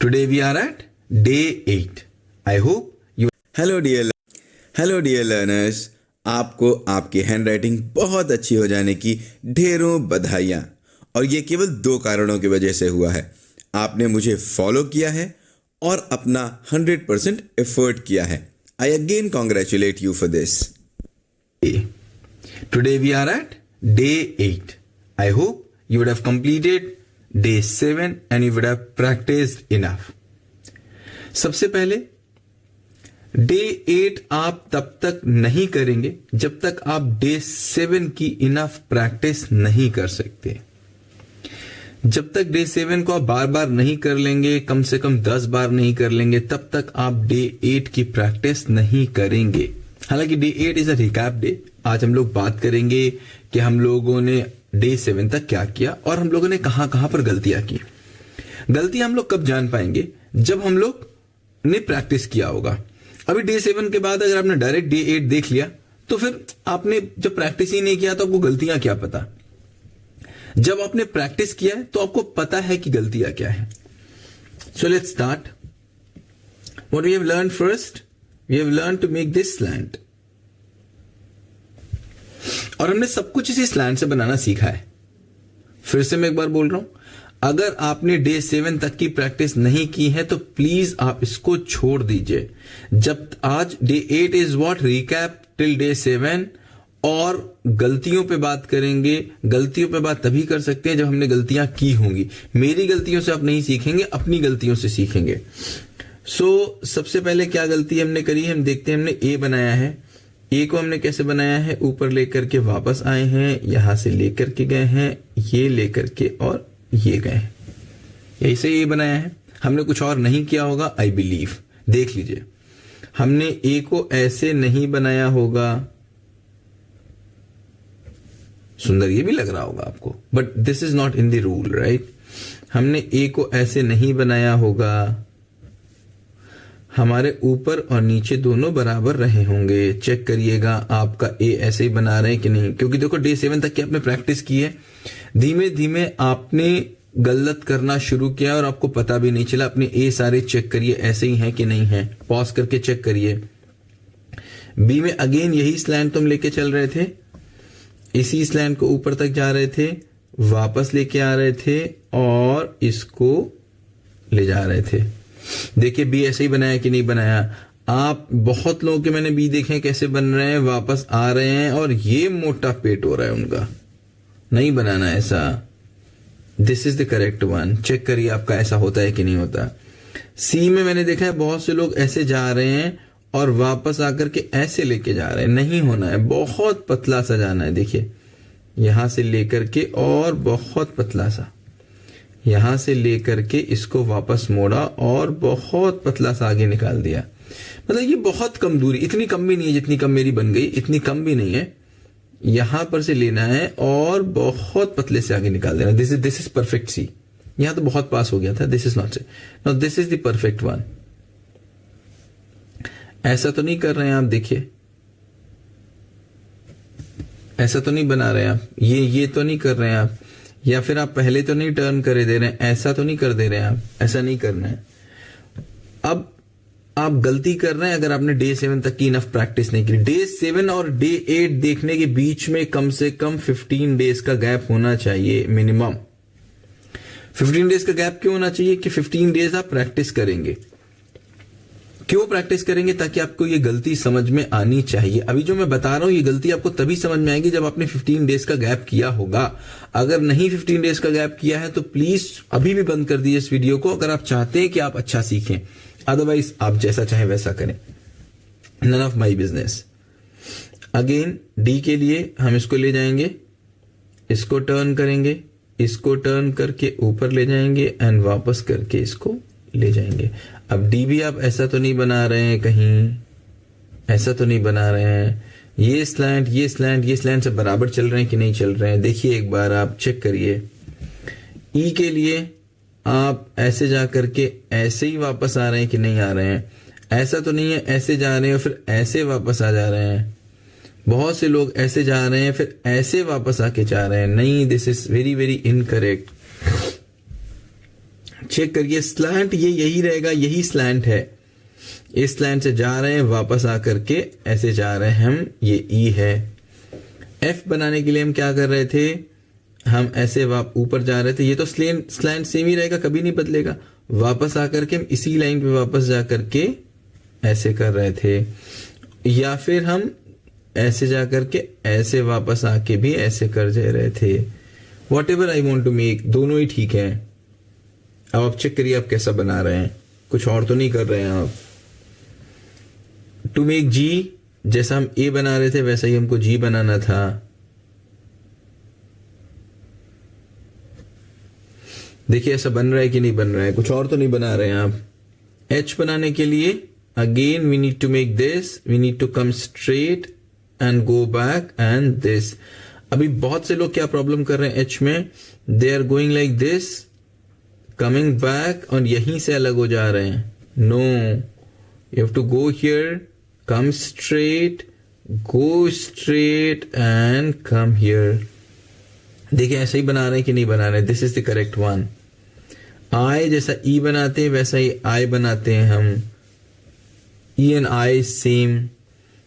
Today we are at day 8. I hope you. Hello dear learners, आपको आपकी handwriting बहुत अच्छी हो जाने की ढेरों बधाइयाँ। और ये केवल 2 कारणों की वजह से हुआ है। आपने मुझे फॉलो किया है और अपना 100% एफर्ट किया है। I again congratulate you for this. Today we are at day 8. I hope you would have completed day 7 and you would have practiced enough. सबसे पहले डे 8 आप तब तक नहीं करेंगे जब तक आप डे 7 की इनफ प्रैक्टिस नहीं कर सकते। जब तक डे 7 को आप बार बार नहीं कर लेंगे, कम से कम 10 बार नहीं कर लेंगे, तब तक आप डे 8 की प्रैक्टिस नहीं करेंगे। हालांकि day 8 is a recap day. आज हम लोग बात करेंगे कि हम लोगों ने डे 7 तक क्या किया और हम लोगों ने कहां कहां पर गलतियां की। गलतियां हम लोग कब जान पाएंगे? जब हम लोग ने प्रैक्टिस किया होगा। अभी डे 7 के बाद अगर आपने डायरेक्ट डे 8 देख लिया तो फिर आपने जब प्रैक्टिस ही नहीं किया तो आपको गलतियां क्या पता। जब आपने प्रैक्टिस किया है तो आपको पता है कि गलतियां क्या है। So let's start. What we have learn first, we have learn to make this slant. और हमने सब कुछ इसी स्लैंट से बनाना सीखा है। फिर से मैं एक बार बोल रहा हूं, अगर आपने डे 7 तक की प्रैक्टिस नहीं की है तो प्लीज आप इसको छोड़ दीजिए। जब आज day 8 is what recap till day 7 और गलतियों पे बात करेंगे। गलतियों पे बात तभी कर सकते हैं जब हमने गलतियां की होंगी। मेरी गलतियों से आप नहीं सीखेंगे, अपनी गलतियों से सीखेंगे। सबसे पहले क्या गलती हमने करी है, हम देखते हैं। हमने ए बनाया है। ए को हमने कैसे बनाया है? ऊपर लेकर के वापस आए हैं, यहां से लेकर के गए हैं, ये लेकर के और ये गए हैं। यही से ये बनाया है। हमने कुछ और नहीं किया होगा, आई बिलीव। देख लीजिए, हमने ए को ऐसे नहीं बनाया होगा। सुंदर ये भी लग रहा होगा आपको, but this is not in the rule, right. हमने ए को ऐसे नहीं बनाया होगा। हमारे ऊपर और नीचे दोनों बराबर रहे होंगे। चेक करिएगा आपका ए ऐसे ही बना रहे हैं कि नहीं, क्योंकि देखो डे 7 तक की आपने प्रैक्टिस की है। धीमे धीमे आपने गलत करना शुरू किया और आपको पता भी नहीं चला। अपने ए सारे चेक करिए ऐसे ही हैं कि नहीं है, पॉज करके चेक करिए। बी में अगेन यही स्लैंट तुम लेके चल रहे थे, इसी स्लैंट को ऊपर तक जा रहे थे, वापस लेके आ रहे थे और इसको ले जा रहे थे। देखिए बी ऐसे ही बनाया कि नहीं बनाया। आप बहुत लोगों के मैंने बी देखे कैसे बन रहे हैं, वापस आ रहे हैं और ये मोटा पेट हो रहा है उनका। नहीं बनाना ऐसा। This is the correct one. Check करिए आपका ऐसा होता है कि नहीं होता। सी में मैंने देखा है बहुत से लोग ऐसे जा रहे हैं और वापस आकर के ऐसे लेके जा रहे हैं। नहीं होना है, बहुत पतला सा जाना है। देखिए यहां से लेकर के और बहुत पतला सा, यहां से लेकर के इसको वापस मोड़ा और बहुत पतला सा आगे निकाल दिया। मतलब ये बहुत कम दूरी, इतनी कम भी नहीं है जितनी कम मेरी बन गई, इतनी कम भी नहीं है। यहां पर से लेना है और बहुत पतले से आगे निकाल देना। This is perfect C. यहां तो बहुत पास हो गया था। This is not C. Now this is the perfect one. ऐसा तो नहीं कर रहे हैं आप, देखिए ऐसा तो नहीं बना रहे हैं आप, ये तो नहीं कर रहे हैं आप, या फिर आप पहले तो नहीं टर्न करे दे रहे हैं, ऐसा तो नहीं कर दे रहे हैं आप, ऐसा नहीं करना है। अब आप गलती कर रहे हैं अगर आपने डे 7 तक की इनफ प्रैक्टिस नहीं की। डे 7 और डे 8 देखने के बीच में कम से कम 15 डेज का गैप होना चाहिए मिनिमम। 15 डेज का गैप क्यों होना चाहिए? कि 15 डेज आप प्रैक्टिस करेंगे। क्यों प्रैक्टिस करेंगे? ताकि आपको ये गलती समझ में आनी चाहिए। अभी जो मैं बता रहा हूं ये गलती आपको तभी समझ में आएगी जब आपने 15 डेज का गैप किया होगा। अगर नहीं 15 डेज का गैप किया है तो प्लीज अभी भी बंद कर दीजिए इस वीडियो को, अगर आप चाहते हैं कि आप अच्छा सीखें। अदरवाइज आप जैसा चाहे वैसा करें, none of my business. Again D के लिए हम इसको ले जाएंगे, इसको टर्न करेंगे, इसको टर्न करके ऊपर ले जाएंगे एंड वापस करके इसको ले जाएंगे। अब डी भी आप ऐसा तो नहीं बना रहे हैं, कहीं ऐसा तो नहीं बना रहे हैं। ये स्लैंट ये स्लैंट ये स्लैंट से बराबर चल रहे हैं कि नहीं चल रहे हैं, देखिए एक बार आप चेक करिए। ई के लिए आप ऐसे जा करके ऐसे ही वापस आ रहे हैं कि नहीं आ रहे हैं। ऐसा तो नहीं है ऐसे जा रहे हैं फिर ऐसे वापस आ जा रहे हैं। बहुत से लोग ऐसे जा रहे हैं फिर ऐसे वापस आके जा रहे हैं। नहीं, this is very very incorrect. Check करिए स्लैंट ये यही रहेगा, यही स्लैंट है। इस स्लैंट से जा रहे हैं, वापस आकर के ऐसे जा रहे हैं हम, ये ई है। एफ बनाने के लिए हम क्या कर रहे थे, हम ऐसे ऊपर जा रहे थे, ये तो स्लैंट सेम ही रहेगा, कभी नहीं बदलेगा। वापस आकर के हम इसी लाइन पे वापस जा करके ऐसे कर रहे थे, या फिर हम ऐसे जा करके ऐसे वापस आके भी ऐसे कर जा रहे थे। Whatever I want to make, दोनों ही ठीक है। अब आप चेक करिए आप कैसा बना रहे हैं, कुछ और तो नहीं कर रहे हैं आप। टू मेक जी, जैसा हम ए बना रहे थे वैसा ही हमको जी बनाना था। देखिए ऐसा बन रहा है कि नहीं बन रहा है, कुछ और तो नहीं बना रहे हैं आप। एच बनाने के लिए again we need to make this, we need to come straight and go back and this. अभी बहुत से लोग क्या प्रॉब्लम कर रहे हैं एच में, they are going like this, coming back, और यहीं से अलग हो जा रहे हैं। No, you have to go here, come straight, go straight and come here। देखिए ऐसा ही बना रहे हैं कि नहीं बना रहे, this is the correct one. I जैसा ई बनाते हैं वैसा ही आई बनाते हैं हम, E and I same,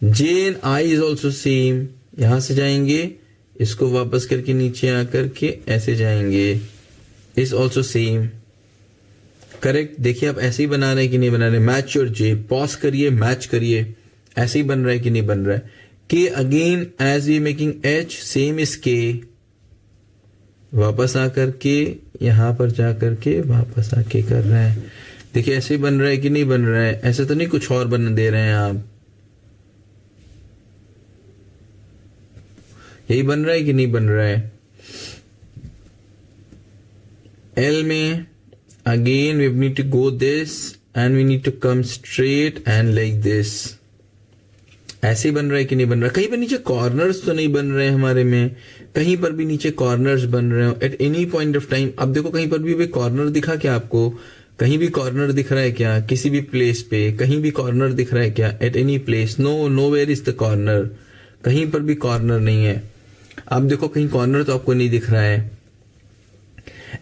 J and I is also same. यहां से जाएंगे, इसको वापस करके नीचे आकर के ऐसे जाएंगे, इज ऑल्सो सेम, करेक्ट। देखिए आप ऐसे ही बना रहे हैं कि नहीं बना रहे। मैच योर जे, पॉज करिए, मैच करिए, ऐसे ही बन रहा है कि नहीं बन रहा है। K again as we making H, same is K, वापस आकर के यहां पर जाकर के वापस आके कर रहे हैं। देखिए ऐसे ही बन रहा है कि नहीं बन रहा है, ऐसे तो नहीं कुछ और बन दे रहे हैं आप। यही बन रहा है कि नहीं बन रहा है। एल में again we need to go this and we need to come straight and like this। ऐसे ही बन रहा है कि नहीं बन रहा। कहीं पर नीचे कॉर्नर्स तो नहीं बन रहे हैं हमारे में, कहीं पर भी नीचे कॉर्नर्स बन रहे हो at any point of time. अब देखो कहीं पर भी कॉर्नर दिखा क्या आपको, कहीं भी कॉर्नर दिख रहा है क्या, किसी भी प्लेस पे कहीं भी कॉर्नर दिख रहा है क्या, at any place, no, no where is the corner, कहीं पर भी कॉर्नर नहीं है। अब देखो कहीं कॉर्नर तो आपको नहीं दिख रहा है।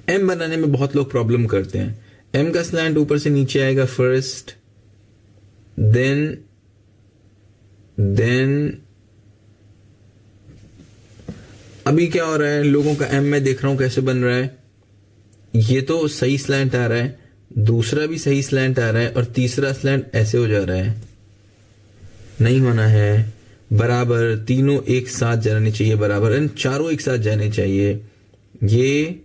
एम बनाने में बहुत लोग प्रॉब्लम करते हैं। एम का स्लैंट ऊपर से नीचे आएगा फर्स्ट, देन अभी क्या हो रहा है लोगों का, एम में देख रहा हूं कैसे बन रहा है। ये तो सही स्लैंट आ रहा है, दूसरा भी सही स्लैंट आ रहा है, और तीसरा स्लैंट ऐसे हो जा रहा है। नहीं होना है बराबर, तीनों एक साथ जाने चाहिए बराबर, एंड चारों एक साथ जाने चाहिए। ये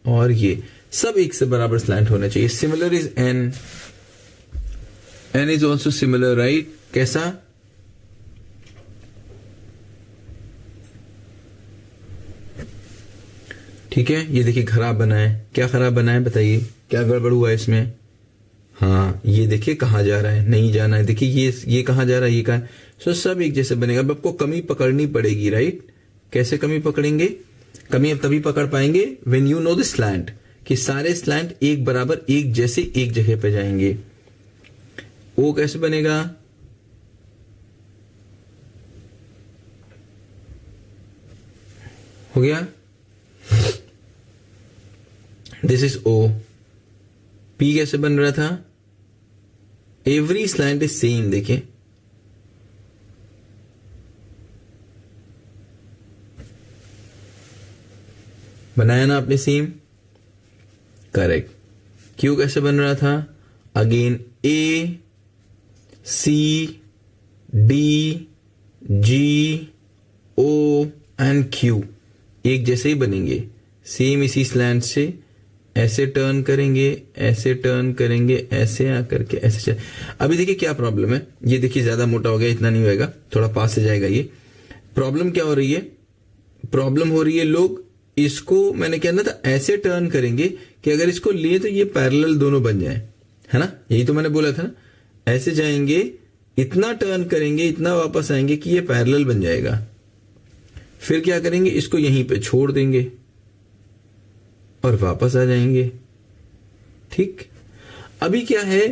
और ये सब एक से बराबर स्लैंट होना चाहिए। Similar is N, N is also similar, right. कैसा, ठीक है। ये देखिए खराब बना है, क्या खराब बना है बताइए, क्या गड़बड़ हुआ है इसमें। हाँ ये देखिए कहाँ जा रहा है, नहीं जाना है। देखिए ये कहाँ जा रहा है, ये कहाँ। सो सब एक जैसे बनेगा। अब आपको कमी पकड़नी पड़ेगी, राइट। कैसे कमी पकड़ेंगे, कमी अब तभी पकड़ पाएंगे when you know the slant, कि सारे स्लैंट एक बराबर एक जैसे एक जगह पे जाएंगे। ओ कैसे बनेगा, हो गया, दिस इज ओ। पी कैसे बन रहा था, एवरी स्लैंट इज सेम। देखिए बनाया ना आपने सेम, करेक्ट। क्यू कैसे बन रहा था, again A C D G O and Q एक जैसे ही बनेंगे, सेम इसी स्लैंट से ऐसे टर्न करेंगे, ऐसे टर्न करेंगे, ऐसे आकर के ऐसे। अभी देखिए क्या प्रॉब्लम है, ये देखिए ज्यादा मोटा हो गया, इतना नहीं होएगा, थोड़ा पास से जाएगा। ये प्रॉब्लम क्या हो रही है, प्रॉब्लम हो रही है लोग इसको, मैंने कहना था ऐसे टर्न करेंगे कि अगर इसको लिए तो ये पैरेलल दोनों बन जाए, है ना। यही तो मैंने बोला था ना, ऐसे जाएंगे, इतना टर्न करेंगे, इतना वापस आएंगे कि ये पैरेलल बन जाएगा। फिर क्या करेंगे, इसको यहीं पे छोड़ देंगे और वापस आ जाएंगे। ठीक, अभी क्या है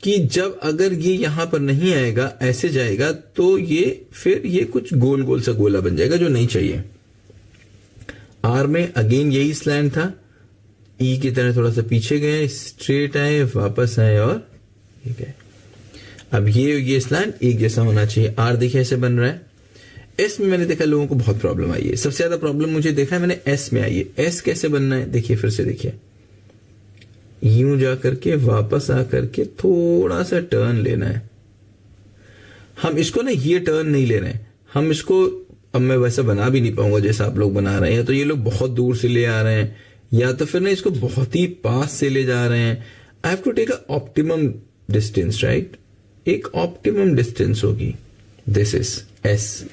कि जब अगर ये यहां पर नहीं आएगा, ऐसे जाएगा, तो ये फिर ये कुछ गोल गोल सा गोला बन जाएगा जो नहीं चाहिए। आर में अगेन यही स्लैंट था, ई की तरह थोड़ा सा पीछे गए, स्ट्रेट आए, वापस आए और ये गए। अब ये स्लैंट एक जैसा होना चाहिए। आर देखिए ऐसे बन रहा है। एस में मैंने देखा लोगों को बहुत प्रॉब्लम आई है, सबसे ज्यादा प्रॉब्लम मुझे देखा है मैंने एस में आई है। एस कैसे बनना है देखिए, फिर से देखिए, यूं जा करके वापस आ करके थोड़ा सा टर्न लेना है। हम इसको ना ये टर्न नहीं ले रहे हैं, हम इसको, अब मैं वैसा बना भी नहीं पाऊंगा जैसा आप लोग बना रहे हैं, तो ये लोग बहुत दूर से ले आ रहे हैं या तो फिर ना इसको बहुत ही पास से ले जा रहे हैं। I have to take a optimum distance, right? एक ऑप्टिमम डिस्टेंस होगी। This is S.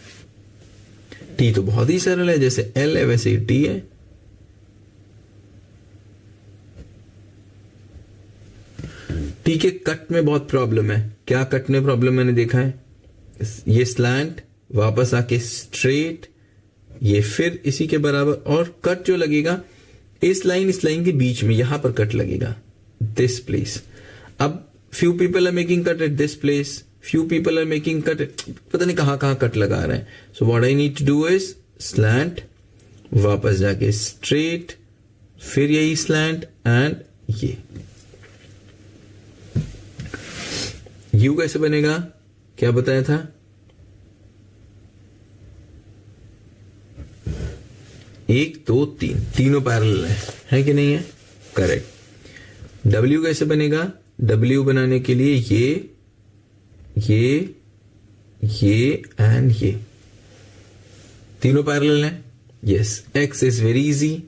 टी तो बहुत ही सरल है, जैसे एल है वैसे ही टी है। टी के कट में बहुत प्रॉब्लम है। क्या कट में प्रॉब्लम मैंने देखा है? ये स्लैंट वापस आके स्ट्रेट, ये फिर इसी के बराबर, और कट जो लगेगा इस लाइन के बीच में, यहां पर कट लगेगा, दिस प्लेस। अब few people are making cut at this place, few people are making cut, पता नहीं कहां कट लगा रहे हैं। So what I need to do is slant, वापस जाके स्ट्रेट, फिर यही स्लैंट एंड ये। यू कैसे बनेगा, क्या बताया था? एक दो तीन, तीनों पैरेलल है कि नहीं है? करेक्ट। डब्ल्यू कैसे बनेगा? डब्ल्यू बनाने के लिए ये एंड ये तीनों पैरेलल हैं। Yes, X is very easy.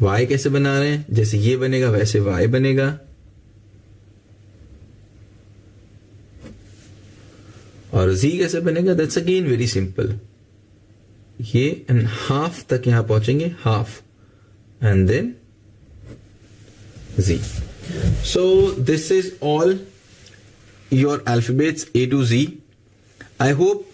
Y कैसे बना रहे हैं? जैसे ये बनेगा वैसे वाई बनेगा। और z कैसे बनेगा? That's again very simple. ये एंड हाफ तक यहां पहुंचेंगे, half and then z. So this is all your alphabets A to Z. I hope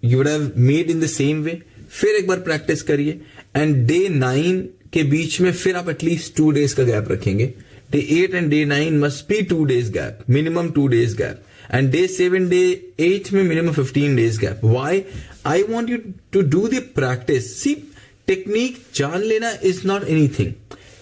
you would have made in the same way. फिर एक बार प्रैक्टिस करिए and day 9 के बीच में फिर आप एटलीस्ट 2 days का गैप रखेंगे. Day 8 and day 9 must be 2 days gap, minimum 2 days gap. And day 7, day 8 में minimum 15 days gap. Why? I want you to do the practice. See, technique जान लेना is not anything.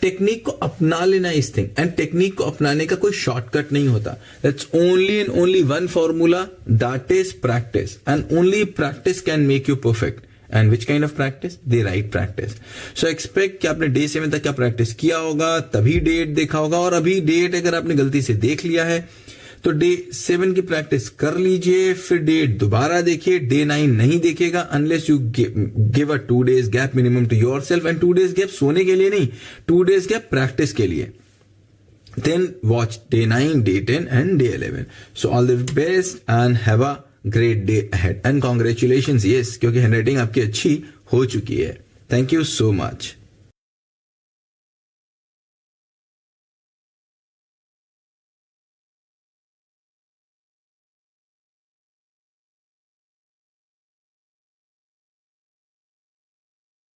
Technique को अपना लेना इस thing, and technique को अपनाने का कोई शॉर्टकट नहीं होता. That's only and only one formula, that is practice, and only practice can make you perfect. And which kind of practice? The right practice. So expect कि आपने डे 7 तक क्या प्रैक्टिस किया होगा, तभी डे 8 देखा होगा. और अभी डे 8 अगर आपने गलती से देख लिया है तो डे 7 की प्रैक्टिस कर लीजिए, फिर डे 8 दोबारा देखिए. डे 9 नहीं देखेगा unless you give a 2 days gap minimum to yourself. And 2 days gap सोने के लिए नहीं, 2 days गैप प्रैक्टिस के लिए. Then watch day 9, day 10 and day 11. So all the best and have a great day ahead. And congratulations, yes, क्योंकि handwriting आपकी अच्छी हो चुकी है. Thank you so much.